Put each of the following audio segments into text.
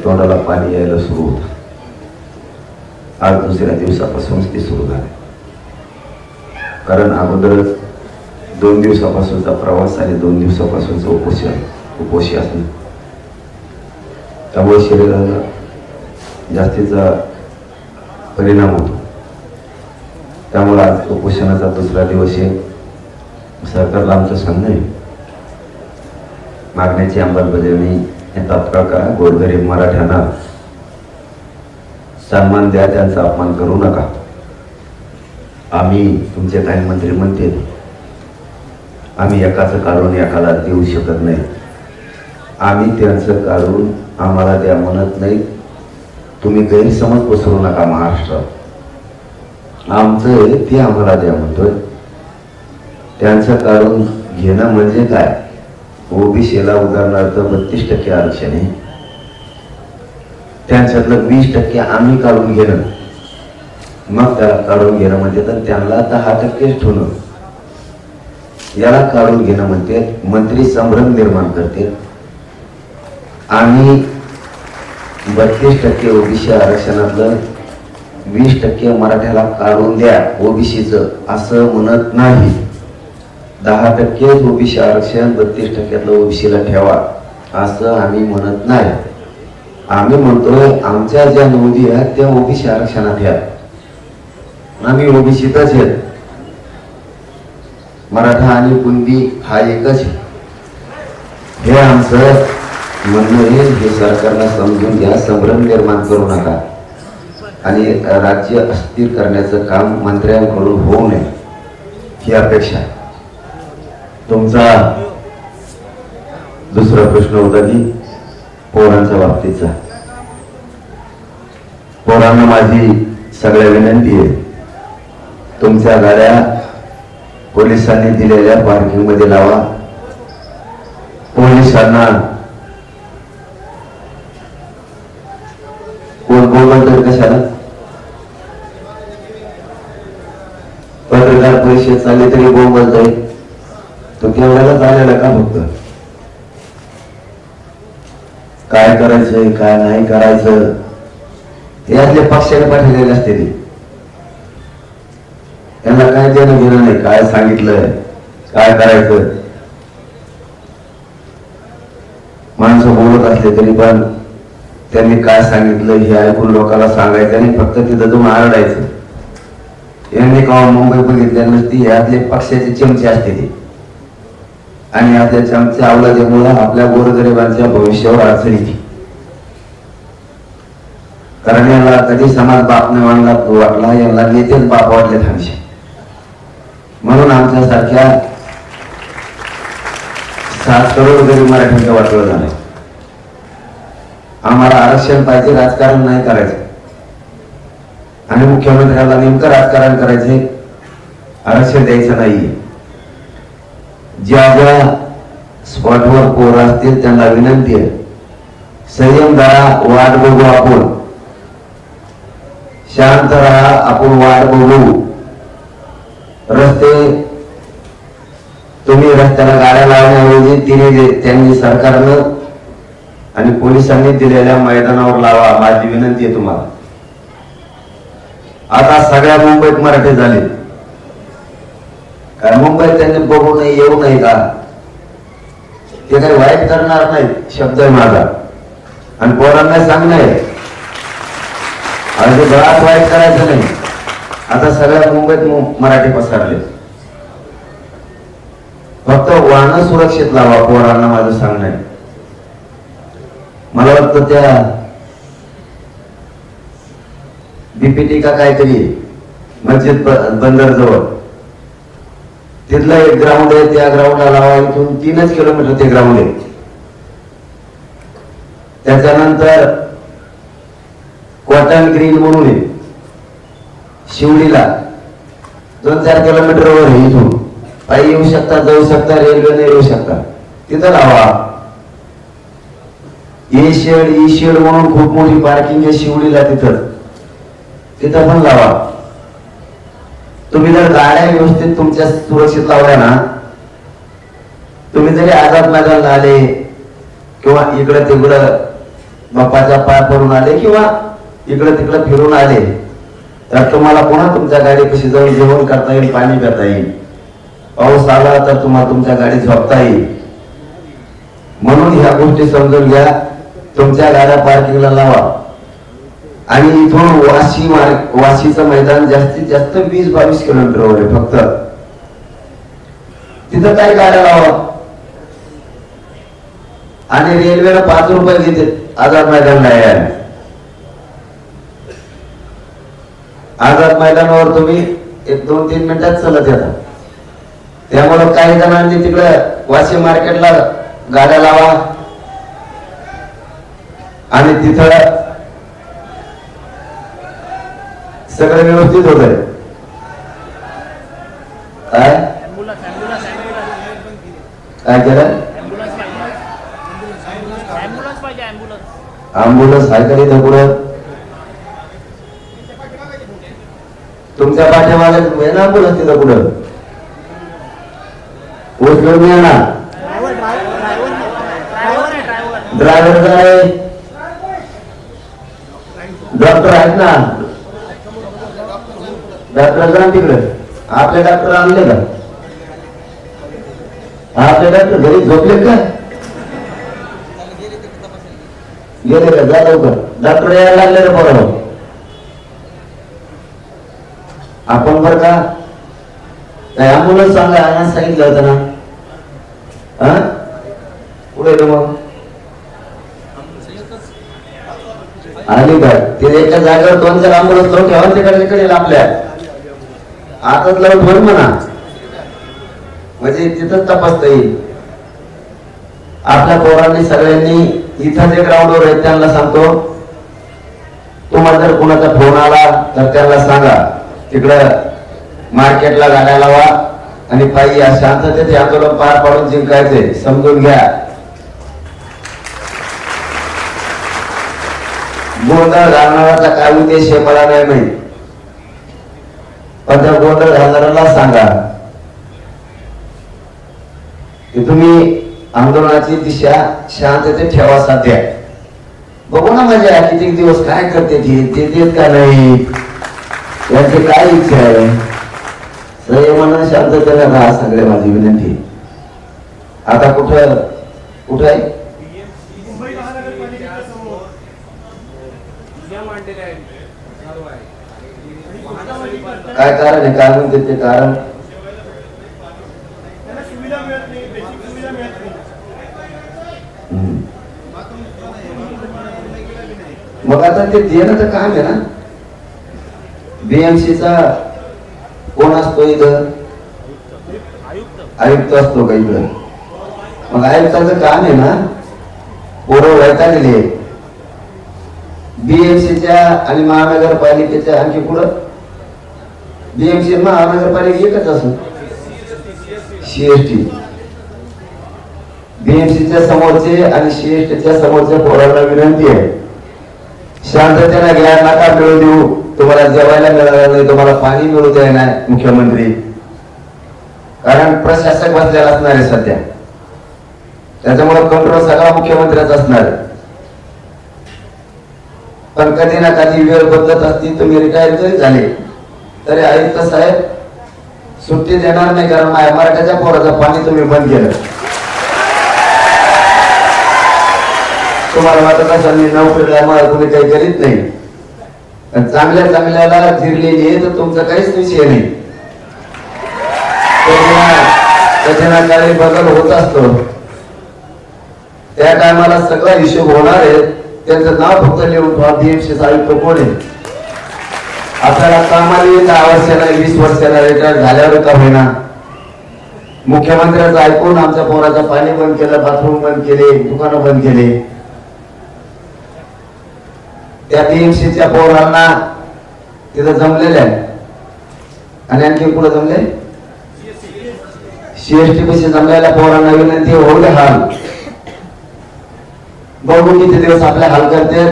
तोंडाला पाणी यायला सुरू होतं. आज दुसऱ्या दिवसापासूनच ते सुरू झाले. कारण अगोदर 2 दिवसापासूनचा प्रवास आणि 2 दिवसापासूनचं उपोषी असणं, त्यामुळे शरीराला जास्तीचा परिणाम होतो. त्यामुळे आज उपोषणाचा दुसरा दिवस आहे. सरकारला आमचं सांगणं आहे, मागण्याची अंमलबजावणी तात्काळ करा. गोरगरीब मराठ्यांना सन्मान द्या, त्यांचा अपमान करू नका. आम्ही तुमचे काही मंत्री म्हणते आम्ही एकाचं काढून एकाला देऊ शकत नाही. आम्ही त्यांचं काढून आम्हाला द्या म्हणत नाही. तुम्ही गैरसमज पसरू नका. महाराष्ट्रात आमचं ते आम्हाला द्या म्हणतोय. त्यांचं काढून घेणं म्हणजे काय? ओबीसीला उदाहरणार्थ 32% आरक्षण आहे, त्यांच्यातलं 20% आम्ही काढून घेणं, मग त्याला काढून घेणं म्हणजे तर त्यांना 10% ठेवणं, याला काढून घेणं म्हणते. मंत्री संभ्रम निर्माण करते. आम्ही 32% ओबीसी आरक्षणातलं 20% मराठ्याला काढून द्या ओबीसीचं असं म्हणत नाही. 10% ओबीसी आरक्षण 32%तलं ओबीसीला ठेवा असं आम्ही म्हणत नाही. आम्ही म्हणतोय आमच्या ज्या नोंदी आहेत त्या ओबीसी आरक्षणात घ्या. आम्ही ओबीसीतच आहेत. मराठा आणि कुणबी हा एकच आहे. हे आमचं म्हणणं आहे. हे सरकारला समजून घ्या. संभ्रम निर्माण करू नका आणि राज्य अस्थिर करण्याचं काम मंत्र्यांकडून होऊ नये ही अपेक्षा आहे. तुमचा दुसरा प्रश्न होता की पोरांच्या बाबतीतचा. पोरांना माझी सगळ्या विनंती आहे, तुमच्या गाड्या पोलिसांनी दिलेल्या पार्किंग मध्ये लावा. पोलिसांना कोण बोलतोय कशाला? पत्रकार परिषद चालली तरी बोलतोय. तो केवढ्याला चालेला का? फक्त काय करायचंय काय नाही करायचं हे आपल्या पक्षाने पाठवलेले असते. त्यांना काय देणं घेणं नाही. काय सांगितलंय काय करायचं. माणसं बोलत असले तरी पण त्यांनी काय सांगितलं हे ऐकून लोकांना सांगायचं आणि फक्त तिथं जाऊन आरडायचं. यांनी केव्हा मुंबई बघितल्या नसती. हे आपले पक्षाचे चमचे असते ते आणि आपल्या चमच्या अवलाद्यामुळे आपल्या गोरगरिबांच्या भविष्यावर अडचण येते. कारण याला कधी समाज बाप नाही वाटला, यांना नेतेच बाप वाटले थांबशे. म्हणून आमच्यासारख्या 7 करोड गरीब मराठ्यांचं वाटलं झालंय. आम्हाला आरक्षण पाहिजे, राजकारण नाही करायचं. आणि मुख्यमंत्र्याला नेमकं राजकारण करायचंय, आरक्षण द्यायचं नाहीये. ज्या ज्या स्पॉटवर पोर असतील त्यांना विनंती आहे, संयम धरा, वाट बघू आपण. शांत राहा, आपण वाट बघू. रस्ते तुम्ही रस्त्याला गाड्या लावण्याऐवजी त्यांनी सरकारनं आणि पोलिसांनी दिलेल्या मैदानावर लावा. माझी विनंती आहे तुम्हाला. आता सगळ्या मुंबईत मराठी झाले. काय मुंबईत त्यांनी बघू नये येऊ नये का? ते काही वाईट करणार नाही, शब्द आहे माझा. आणि पोरांना सांगणे अगदी बराच वाईट करायचं नाही. आता सगळ्या मुंबईत मराठी पसरले. फक्त वाहन सुरक्षित लावा. पोरांना माझं सांगणं आहे. मला वाटतं त्या बीपीटी का काहीतरी मस्जिद बंदर जवळ तिथलं एक ग्राउंड आहे. त्या ग्राउंडला लावा. इथून 3 किलोमीटर ते ग्राउंड आहे. त्याच्यानंतर कॉटन ग्रीन म्हणून आहे शिवडीला, 2-4 किलोमीटर वर आहे. इथून पायी येऊ शकता, जाऊ शकता, रेल्वेने येऊ शकता. तिथं लावा. ई शेड म्हणून खूप मोठी पार्किंग आहे शिवडीला, तिथं पण लावा. तुम्ही जर गाड्या व्यवस्थित तुमच्या सुरक्षित लावल्या ना, तुम्ही जरी आझाद मैदानला आले किंवा इकडं तिकडं बाप्पाच्या पाय पडून आले किंवा इकडे तिकडे फिरून आले तर तुम्हाला पुन्हा तुमच्या गाडीपाशी जाऊन जेवण करता येईल, पाणी पिता येईल. पाऊस आला तर तुम्हाला तुमच्या गाडीत झोपता येईल. म्हणून ह्या गोष्टी समजून घ्या. तुमच्या गाड्या पार्किंगला लावा आणि इथून वाशीचं मैदान जास्तीत जास्त 20-22 किलोमीटरवर आहे फक्त. तिथं काय गाड्या लावा आणि रेल्वेला 5 रुपये घेते आझाद मैदानला यायला. आझाद मैदानावर तुम्ही 1-2-3 मिनिटात चलत येता. त्यामुळे काही जणांनी तिकडे वाशी मार्केटला गाड्या लावा आणि तिथं सगळं व्यवस्थित होत आहे. काय काय केलं? ॲम्ब्युलन्स आहे का इथं पुढं? तुमच्या पाठीमागे ॲम्ब्युलन्स तिथं पुढं उचलून येणार. ड्रायव्हर आहे, डॉक्टर आहेत ना, डॉक्टर जा तिकडे. आपले डॉक्टर आणले का? आपले डॉक्टर घरी झोपले का? गेले का? जा लवकर, डॉक्टर यायला लागले रे बरोबर. आपण बर का ॲम्ब्युलन्स सांगा आणायला सांगितलं होतं ना. पुढे मग आली का? ते एका जागेवर 2-4 ॲम्ब्युलन्स लावून ठेवा तिकडे आपल्या आताच लावून ठेव म्हणा, म्हणजे तिथंच तपासता येईल. आपल्या पोरांनी सगळ्यांनी इथं जे ग्राउंडवर आहेत त्यांना सांगतो, तुम्हाला जर कुणाचा फोन आला तर त्यांना सांगा तिकडं मार्केटला गाड्या लावा आणि पायी या शांततेचे आंदोलन पार पाडून जिंकायचे. समजून घ्या. गोंधळ घालणाराचा काय उद्देश हे मला नाही माहित, पण त्या गोंधळ घालणाऱ्याला सांगा की तुम्ही आंदोलनाची दिशा शांततेत ठेवा. सध्या बघू ना माझ्या किती दिवस काय करते ते देत का नाही, यांची काय इच्छा आहे. संयमानं शांततेने राहा, सगळे माझी विनंती. आता कुठे आहे? काय कारण आहे? काय म्हणते ते कारण? मग आता ते देण्याचं काम आहे ना. बीएमसीचा कोण असतो इथं? आयुक्त असतो का इकडं? मग आयुक्ताचं काम आहे ना, पोरं वैतागले. बीएमसीच्या आणि महानगरपालिकेच्या आणखी पुढं बीएमसी महानगरपालिका एकच असं सीएसटी. बीएमसीच्या समोरचे आणि सीएसटीच्या समोरच्या पोरांना विनंती आहे, शांततेने घ्या, नका मिळू देऊ. तुम्हाला जेवायला मिळालं नाही, तुम्हाला पाणी मिळू द्याय नाही मुख्यमंत्री, कारण प्रशासक बसलेला असणार आहे सध्या. त्याच्यामुळे कंट्रोल सगळा मुख्यमंत्र्याचा असणार आहे. पण कधी ना कधी वेळ बदलत असती. तुम्ही रिटायर जरी झाले तरी आयुक्त साहेब सुट्टी देणार नाही, कारण मराठ्याच्या पोराचं पाणी तुम्ही बंद केलं. तुम्हाला वाटत असेल मी नोकरीला मला तुम्ही काही करीत नाही, पण चांगल्याला जिरलेली आहे तर तुमचा काहीच विषय नाही. त्याच्या काही बदल होत असतो. त्या टायमाला सगळा हिशोब होणार आहे. त्यांचं नाव फक्त लिहून ठेवा, बीएमसी आयुक्त कोण आहे. आपल्याला कामाला येत 10 वर्षाला 20 वर्षाला रिटायर झाल्यावर का होईना. मुख्यमंत्र्यांचं ऐकून आमच्या पोराचं पाणी बंद केलं, बाथरूम बंद केले, दुकानं बंद केले. त्या बीएमसीच्या पोरांना तिथं जमलेले आहे आणि आणखी पुढे जमले सीएसटी पैसे जमलेल्या पोरांना विनंती, होऊ दे हाल. बघू किती दिवस आपले हाल करते.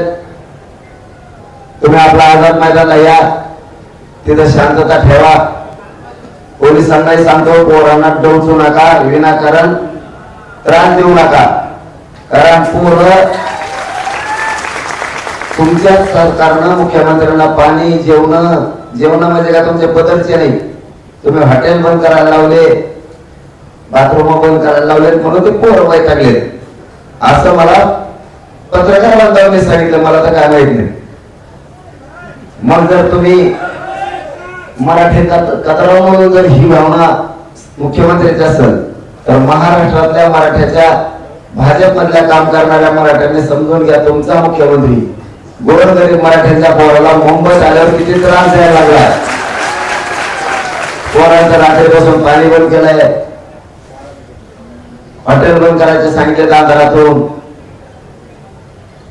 तुम्ही आपला आझाद मैदानाला या, तिथं शांतता ठेवा. पोलिसांनाही सांगतो, पोरांना डोचू नका, विनाकारण त्रास देऊ नका, कारण पूर्ण तुमच्या सरकारनं मुख्यमंत्र्यांना पाणी जेवणामध्ये का तुमचे बदलचे नाही, तुम्ही हॉटेल बंद करायला लावले, बाथरूम बंद करायला लावले, म्हणून ते पोरं वैतागले असं मला पत्रकार बांधवांनी सांगितलं, मला तर काय माहित नाही. मग जर तुम्ही मराठी कचराव म्हणून जर ही भावना मुख्यमंत्र्याची असेल तर महाराष्ट्रातल्या मराठ्याच्या भाजपमधल्या काम करणाऱ्या मराठ्यांनी समजून घ्या, तुमचा मुख्यमंत्री गोरगरीब मराठ्यांच्या पोराला मुंबईत आल्यावर किती त्रास द्यायला लागला. पोरांचं रात्रीपासून पाणी बंद केलंय, हॉटेल बंद करायचे सांगितले, दादरातून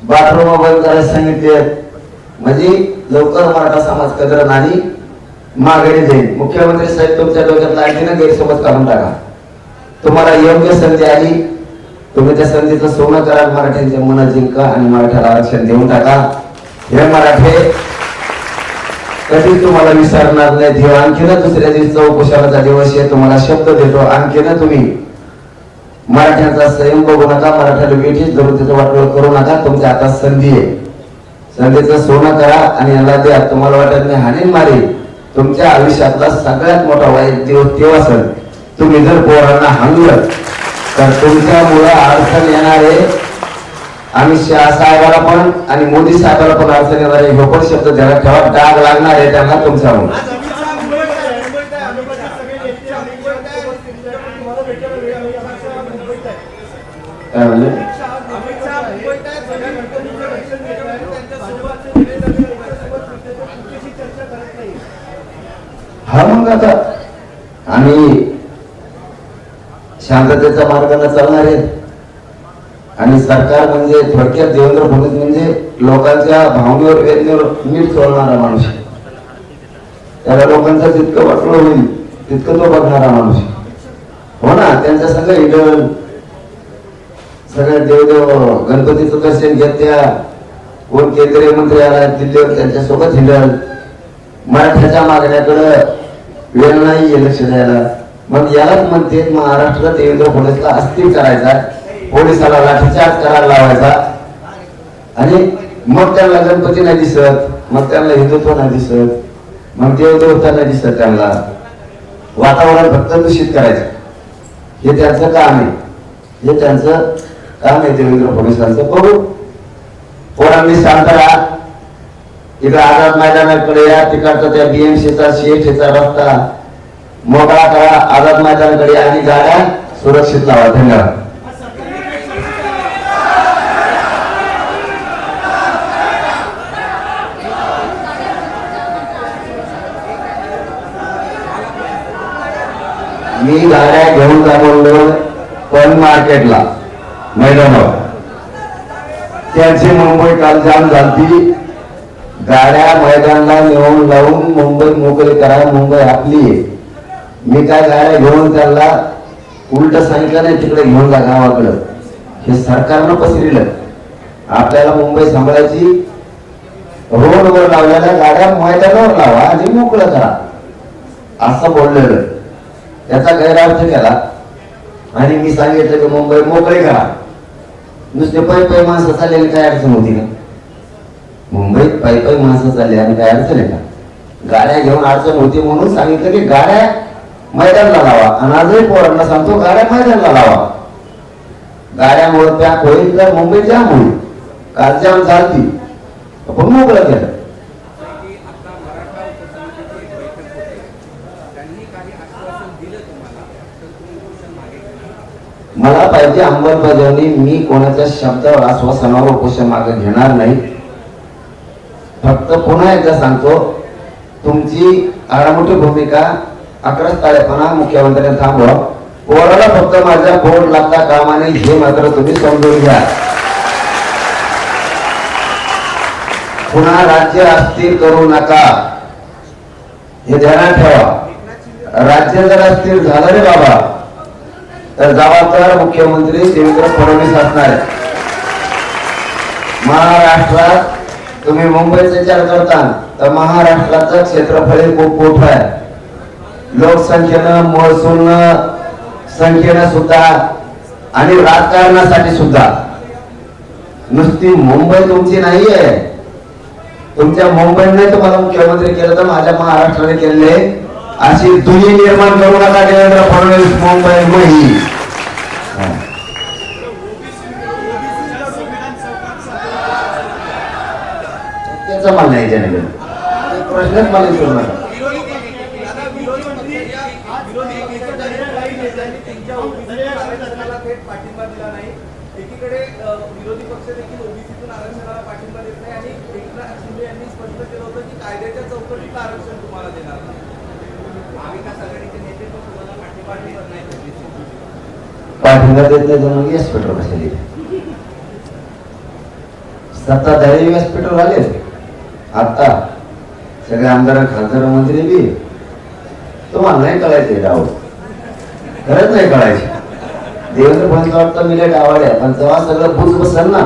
बाथरूम बंद करायला सांगितले. म्हणजे लवकर मराठा समाज कदर नाही, माघारी जाईल. मुख्यमंत्री साहेब तुमच्या डोक्यात आणखीन गैरसमज काढून टाका. तुम्हाला योग्य संधी आली, तुम्ही त्या संधीचं सोनं करा, मराठ्यांचे मन जिंका आणि मराठ्याला आरक्षण देऊन टाका. हे मराठे कधीच तुम्हाला विसरणार नाही. आणखीन दुसऱ्या दिवशी उपोषणाचा दिवस आहे, तुम्हाला शब्द देतो, आणखीन तुम्ही मराठ्यांचा संयम बघू नका, मराठ्याला वेठीच धरून त्याचं वाटोळ करू नका. तुमच्या हातात संधी आहे, संधीचं सोनं करा आणि याला द्या. तुम्हाला वाटत नाही हानी मारे, तुमच्या आयुष्यातला सगळ्यात मोठा वाईट दिवस तेव्हा असेल तुम्ही जर पोरांना हाणलं तर तुमच्यामुळे अडचण येणार आहे. अमित शहा साहेबाला पण आणि मोदी साहेबाला पण अडचण येणार आहे. हे पण शब्द ध्यानात ठेवा, डाग लागणार आहे त्यांना तुमच्यामुळे. काय म्हणले? हा मग आता आम्ही शांततेच्या मार्गाने चालणार आहे आणि सरकार म्हणजे थोडक्यात देवेंद्र फडणवीस म्हणजे लोकांच्या भावनेवर वेदनेवर नीट सोडणारा माणूस. त्याला लोकांचं जितकं वाटलं होईल तितकं तो बघणारा माणूस. हो ना, त्यांच्या संघ हिंडल सगळ्या देवदेव गणपतीचं दर्शन घेत, त्या कोण केंद्रीय मंत्री आला दिल्लीवर त्यांच्या सोबत हिंडल. मराठ्याच्या मागण्याकडे वेळ नाही लक्ष द्यायला. मग यालाच म्हणते महाराष्ट्रात देवेंद्र फडणवीसला अस्थिर करायचा, पोलिसाला लाठीचार्ज करायला लावायचा आणि मग त्यांना गणपती नाही दिसत, मग त्यांना हिंदुत्व नाही दिसत, मग देवदेवता नाही दिसत, त्यांना वातावरण फक्त दूषित करायचं. हे त्यांचं काम आहे, हे त्यांचं काम आहे देवेंद्र फडणवीसांचं. बघू, पोरांनी शांत राहा. इकडे आझाद मैदानाकडे या, तिकडचा त्या बीएमसीचा सीएफसीचा रस्ता मोकळा करा, आझाद मैदानाकडे आणि गाड्या सुरक्षित लावा. धन्यवाद. मी गाड्या घेऊन जातो पण मार्केटला मैदानावर, त्यांची मुंबई काल जाम झाली. गाड्या मैदानाला नेऊन लावून मुंबई मोकळी करा, मुंबई आपली आहे. मी काय गाड्या घेऊन त्यांना उलट सांगितलं नाही तिकडे घेऊन जा गावाकडं. हे सरकारनं पसरलं. आपल्याला मुंबई सांभाळायची, रोडवर लावलेल्या गाड्या मैदानावर लावा आणि मोकळं करा असं बोललेलं. त्याचा गैरअर्थ केला आणि मी सांगितलं की मुंबई मोकळी करा. नुसते पायी माणसं चाललेली काय अडचण होती का? मुंबईत पायी माणसं चालली आणि काय अडचण आहे का? गाड्या घेऊन अडचण होती म्हणून सांगितलं की गाड्या मैदानाला लावा. आणि आजही पोरांना सांगतो गाड्या मैदानाला लावा. गाड्यामुळे पॅक होईल तर मुंबई जाम होईल. काल जाम झाली पण मोकळं केलं. मला पाहिजे अंमलबजावणी. मी कोणाच्या शब्दावर आश्वासनावर उपोषण मागे घेणार नाही. फक्त पुन्हा एकदा सांगतो, तुमची आडामोठी भूमिका अकराच ताळेपणा मुख्यमंत्र्यांनी थांबवा. पोराला फक्त माझ्या बोर्ड लागता कामा नाही हे मात्र तुम्ही समजून घ्या. पुन्हा राज्य अस्थिर करू नका, हे ध्यानात ठेवा. राज्य जर अस्थिर झालं रे बाबा तर जबाबदार मुख्यमंत्री देवेंद्र फडणवीस असणार आहे. महाराष्ट्रात तुम्ही मुंबईचा विचार करता तर महाराष्ट्राचं क्षेत्रफळ खूप मोठं आहे. लोकसंख्येनं, महसूलनं, संख्येनं सुद्धा आणि राजकारणासाठी सुद्धा. नुसती मुंबई तुमची नाहीये, तुमच्या मुंबईने तुम्हाला मुख्यमंत्री केलं तर माझ्या महाराष्ट्राने केले, अशी दुनी निर्माण करू नका देवेंद्र फडणवीस मुंबई मोही. त्याचं म्हणणं आहे त्याने प्रश्नच मला विचारू नका. पाठिंबा दिला नाही. एकीकडे विरोधी पक्ष देखील ओबीसीतून आरक्षणाला पाठिंबा देत नाही आणि एकनाथ शिंदे यांनी स्पष्ट केलं होतं की कायद्याच्या चौकटीत आरक्षण तुम्हाला देणार नाही. महाविकास आघाडीचे नेते पण तुम्हाला पाठिंबा देत नाही. पाठिंबा देत नाही म्हणून व्यासपीठावर बसले. सत्ताधारी व्यासपीठावर आले. आता सगळे आमदार खासदार मंत्री बी तुम्हाला नाही कळायचे डाव, खरंच नाही कळायचे. देवेंद्र फडणवीस वाटतं मी लेट आवड आहे, पण जेव्हा सगळं बुज बसल ना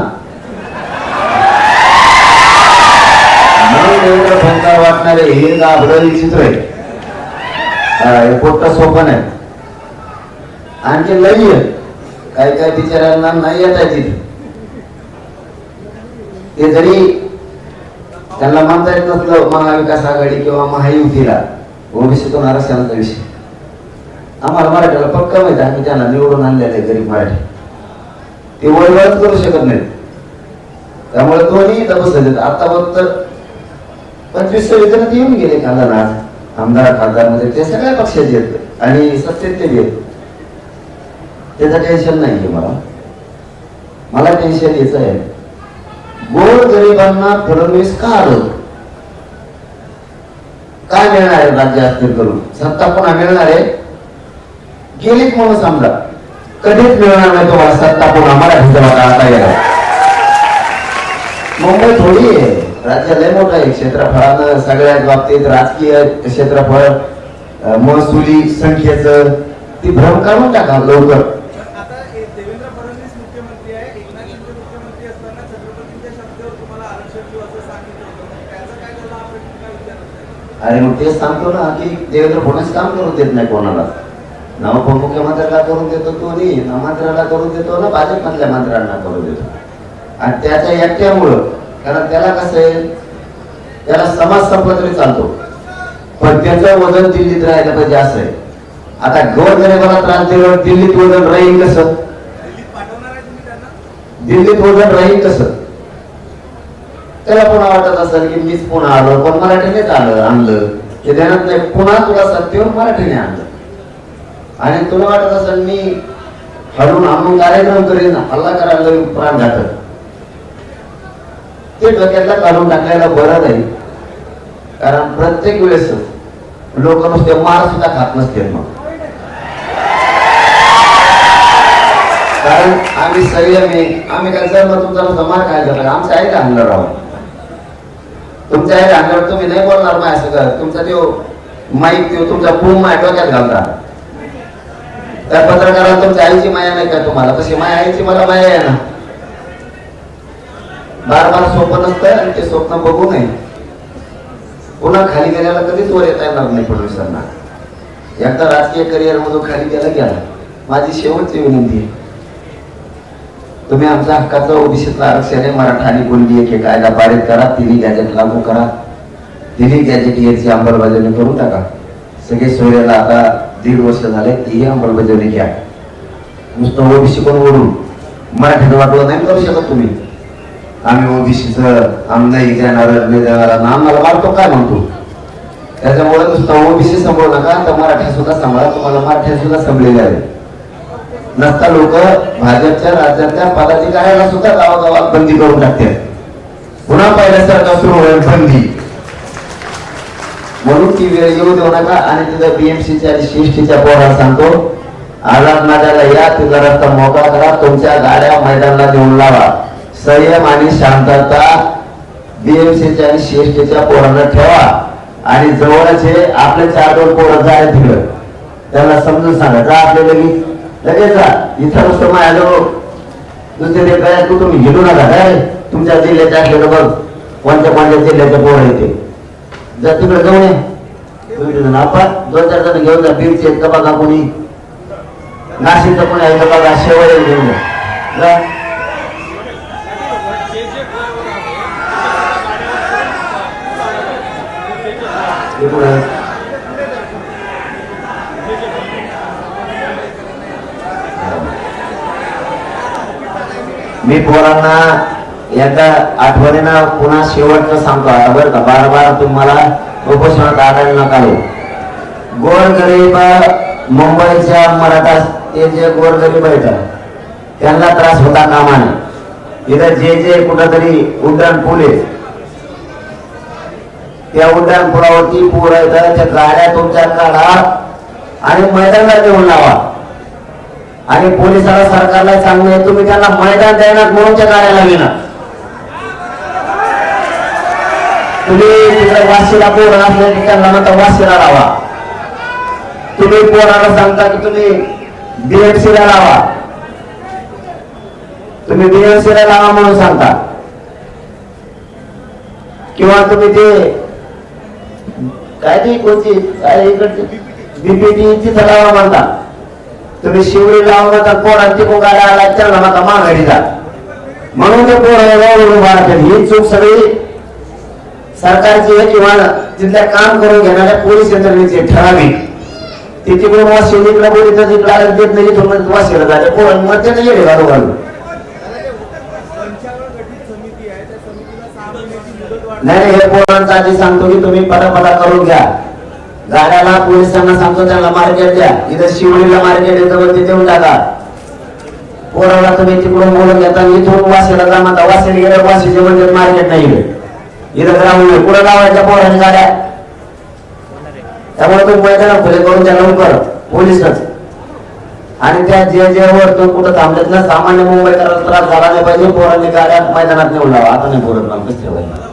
म्हणून देवेंद्र फडणवीस वाटणारे हे गाभडं विचित्र आहे. पोट्ट सोपन आहे. आणखी लई आहे. काही काही बिचाऱ्यांना नाही येत आहे तिथे. ते जरी त्यांना मानता येत नसलं महाविकास आघाडी किंवा महायुतीला ओबीसीतून आरक्षणाचा विषय, आम्हाला मराठ्याला पक्का माहिती, आम्ही त्यांना निवडून आणलेले गरीब मराठी, ते वळवळच करू शकत नाहीत. त्यामुळे दोन्ही इथं बसले. आता फक्त 25 विधानात येऊन गेले कांदा आमदार खासदार मध्ये, ते सगळ्या पक्षाचे आहेत आणि सत्तेत ते आहेत. त्याचं टेन्शन नाहीये मला टेन्शन याचं आहे, गोर गरिबांना फडणवीस का आलं, काय मिळणार आहे राज्य अस्थिर करून, सत्ता पुन्हा मिळणार आहे. गेलीच म्हणून समजा, कधीच मिळणार नाही तुम्हाला सत्ता पुन्हा मराठीचा वाटा आता येणार. मुंबई थोडी आहे, राज्य लय मोठं आहे क्षेत्रफळानं, सगळ्याच बाबतीत राजकीय क्षेत्रफळ, महसुली संख्येचं ती भ्रम काढून टाका लवकर. आता देवेंद्र फडणवीस मुख्यमंत्री आहे, एकनाथ शिंदे मुख्यमंत्री असताना छत्रपतींच्या शब्दावर तुम्हाला आरक्षण देऊ असं सांगितलं होतं, त्याचं काय झालं हा प्रश्न काय विचारत? अरे मग तेच सांगतो ना की देवेंद्र फडणवीस काम करून देत नाही कोणाला. ना उपमुख्यमंत्र्याला करून देतो तो नाही, ना मंत्र्याला करून देतो, ना भाजपमधल्या मंत्र्यांना करून देतो. आणि त्याच्या एकट्यामुळं, कारण त्याला कसं आहे, त्याला समाज संपला तरी चालतो, पण त्याचं वजन दिल्लीत राहायला पाहिजे असं आहे. आता गोरगरिबाला त्रास दिल्यावर दिल्लीत वजन राहील कसं, दिल्लीत वजन राहील कसं. त्याला पुन्हा वाटत असेल की मीच पुन्हा आलो, पण मराठीनेच आणलं, ते ध्यानात नाही. पुन्हा तुला सत्तेवर मराठीने आणलं आणि तुला वाटत असेल मी हळून आणून कार्यक्रम करेन, हल्ला करायला प्राण घातक, ते डोक्यातला काढून टाकायला बरं नाही. कारण प्रत्येक वेळेस लोक नुसते मार सुद्धा खात नसते. मग कारण आम्ही संयमी, आम्ही काय जर मग तुमचा मार खायला जातो, आमच्या आईला आणलं राहू, तुमच्या आईला आणल्यावर तुम्ही नाही बोलणार माय सगळं, तुमचा तो माईक तो तुमचा पूर्ण माय डोक्यात घालता. त्या पत्रकाराला तुमच्या आईची माया नाही का तुम्हाला, तशी माया आईची मला माया आहे ना. बार बार स्वप्न नसतं आणि ते स्वप्न बघू नये. पुन्हा खाली गेल्याला कधीच वर येता येणार नाही फडणवीसांना. एकदा राजकीय करिअर मधून खाली गेला. माझी शेवटची विनंती आहे, तुम्ही आमच्या हक्काचं ओबीसीतलं आरक्षण आहे, मराठा आणि कुणबी एक कायदा पारित करा, तिन्ही गॅजेट लागू करा, तिन्ही गॅजेट याची अंमलबजावणी करून टाका. सगळे सोयऱ्याला आता 1.5 वर्ष झाले, तीही अंमलबजावणी घ्या. नुसतं ओबीसी कोण ओढून मराठीचं वाटवं नाही करू शकत तुम्ही. आम्ही ओबीसीचं आम नाही देणार आम्हाला मारतो काय म्हणतो. त्याच्यामुळे नुसतं ओबीसी सांभाळू नका, तर मराठा सुद्धा सांभाळा. तुम्हाला मराठ्या सुद्धा सांभाळलेले आहे. नसता लोक भाजपच्या राज्यातल्या पदाधिकाऱ्याला सुद्धा गावागावात बंदी करून टाकते. पुन्हा पहिल्यासारखं सुरू होईल बंदी. म्हणून ती वेळ येऊ देऊ नका. आणि तिथं बीएमसीच्या आणि सीएसटीच्या पोराला सांगतो, आझाद मैदानाला या, तिथला रस्ता मोकळा करा, तुमच्या गाड्या मैदानाला देऊन लावा. संयम आणि शांतता बीएमसीच्या आणि सीएसटीच्या पोरांना ठेवा. आणि जवळचे आपले 4-2 पोरं जाय तिकडं, त्यांना समजून सांगा, जा आपले लगेच जा. इथं नुसतं माझ्याजवळ दुसरे काय तू तुम्ही घेऊ नका, काय तुमच्या जिल्ह्याच्या असलेलं बघ कोणत्या जिल्ह्याच्या पोरं येते, जा तिकडे जाऊन ये. आपण 2-4 जण घेऊन जा. बीडचे का बघा कोणी, नाशिकचं कोणी आहे का बघा, शेवळे घेऊन जा. इकडं. मी पोरांना एकदा आठवणीनं पुन्हा शेवटचं सांगतो आता बरं का, बार बार तुम्हाला उपोषणात आढळलं नका लो. गोरगरीब मुंबईच्या मराठा ते जे गोरगरीब आहेत त्यांना त्रास होता कामा नये. इथं जे कुठंतरी उड्डाण पूल आहे त्या उड्डाण पुलावरती पूर येतं, त्या गाड्या तुमच्या काढा आणि मैदानाला देऊन लावा. आणि पोलिसाला सरकारला सांगणे तुम्ही त्यांना मैदान द्यायला म्हणून त्या गाड्याला विना. तुम्ही तिकडे वाशीला पोर असले की त्यांना म्हणता वाशीला लावा. तुम्ही पोराला सांगता की तुम्ही बीएमसीला लावा, तुम्ही बीएमसीला लावा म्हणून सांगता. किंवा तुम्ही ते काय ती कोणती काय इकडची बीपीटी लावा म्हणता. तुम्ही शिवरी लावून नका पोरांची गाड्या आला त्यांना नका माघारी जा म्हणून ते पोर. ही चूक सगळी सरकारची आहे किंवा तिथल्या काम करून घेणाऱ्या पोलीस यंत्रणेची ठराविक. ती तिकडून वाशिकडे बोलीचं जिकडे देत नाही तिथून वाशीला जाते पोरं मग ते नाही येते घालू घालू. नाही हे पोरांचा आधी सांगतो की तुम्ही पटापटा करून घ्या. गाड्याला पोलिसांना सांगतो त्यांना मार्केट द्या. इथं शिवडीला मार्केट येतं ते देऊन टाका. पोराला तुम्ही तिकडून बोलून घेता इथून वाशीला जा म्हणता. वाशीला गेल्या वाशीचे म्हणजे मार्केट नाही इथं ग्राउंड आहे. कुठं लावायच्या पोरांनी गाड्या. त्यामुळे तो मैदान खुले करून त्या लवकर पोलिसच आणि त्या जे वर तो कुठं थांबलेत ना सामान्य मुंबईकरांना त्रास झाला नाही पाहिजे. पोरांनी गाड्या मैदानात नेऊन लावा. आता नाही बोलत ना कसं ठेवायचं.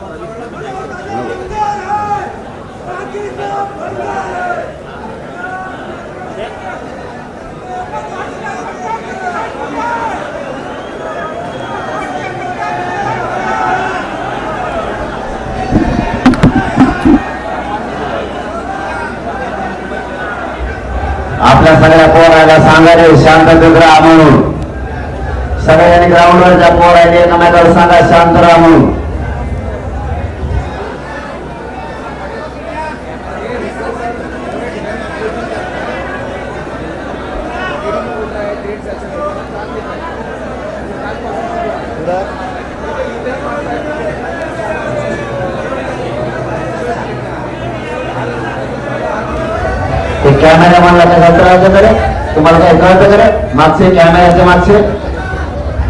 आपल्या सगळ्या पोराला सांगा रे शांततेत राहा म्हणून. सगळ्यांनी ग्राउंडवरच्या पोराने एकमेकाला सांगा शांत राहा म्हणून. कॅमेरामॅनला काय कळतं करे तुम्हाला काय कळतं करे मागचे कॅमेऱ्याचे मागचे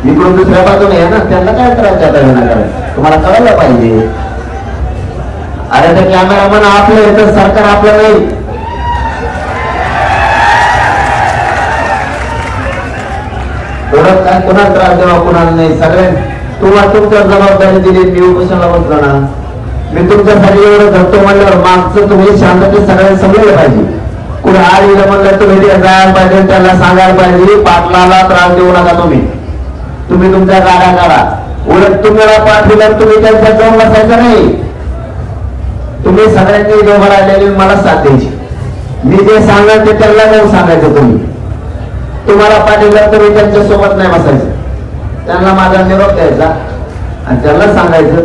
इकडून दुसऱ्या बाजूने आहे ना त्यांना काय करायचं तुम्हाला कळायला पाहिजे. अरे ते कॅमेरामॅन आपलं येतं सरकार आपलं नाही. ओळख काय कुणाला त्रास देवा कुणाला नाही. सगळे तुम्हाला तुमच्यावर जबाबदारी दिली. मी उपोषणाला बसलो ना मी तुमच्यासाठी एवढं धरतो म्हणल्यावर मागचं तुम्ही शांततेत सगळ्यांनी समजलं पाहिजे. कुठे आड येलं म्हणलं तुम्ही जायला पाहिजे त्याला सांगायला पाहिजे पाटलाला त्रास देऊ नका. तुम्ही तुमच्या गाड्या काढा. उलट तुम्हाला पाठविलं तुम्ही त्यांच्या जाऊन बसायचं नाही. तुम्ही सगळ्यांनी दोघं राहिलेली मला साथ द्यायची. मी जे सांगाल ते त्यांना जाऊन सांगायचं. तुम्हाला पाठविलं तुम्ही त्यांच्या सोबत नाही बसायचं. त्यांना माझा निरोप द्यायचा आणि त्यांना सांगायचं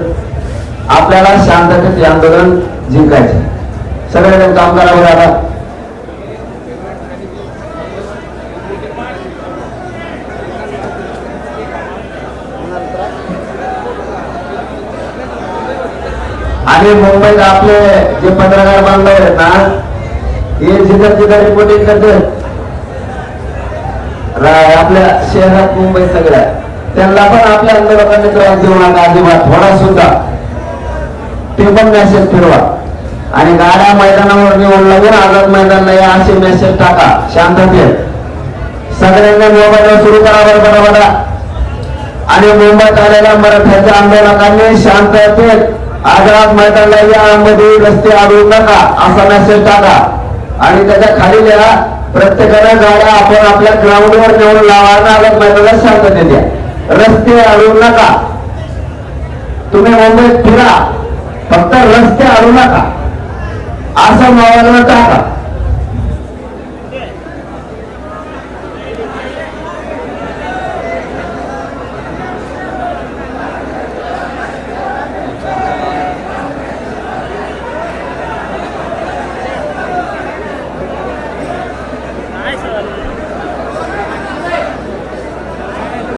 आपल्याला शांततेत आंदोलन जिंकायचं. सगळ्यांना कामगारावर आला आणि मुंबईत आपले जे पत्रकार बांधव आहेत ना हे जिथं रिपोर्टिंग करतात आपल्या शहरात मुंबई सगळ्या त्यांना पण आपल्या आंदोलकांनी त्रास देऊ नका अजिबात थोडा सुद्धा. ते पण मेसेज फिरवा आणि गाड्या मैदानावर निवडून लागून आझाद मैदानला या असे मेसेज टाका. शांततेत सगळ्यांनी मोबाईल सुरू करा बरोबर. आणि मुंबईत आलेल्या मराठ्याच्या आंदोलकांनी शांततेत आझाद मैदानला यामध्ये रस्ते अडवू नका असा मेसेज टाका. आणि त्याच्या खाली लिहा प्रत्येकानं गाड्या आपण आपल्या ग्राउंडवर नेऊन लावा. आझाद मैदानाला शांततेत द्या. रस्ते अडवू नका. तुम्ही मुंबईत फिरा फक्त रस्ते अडवू नका असं मोबाईलवर टाका.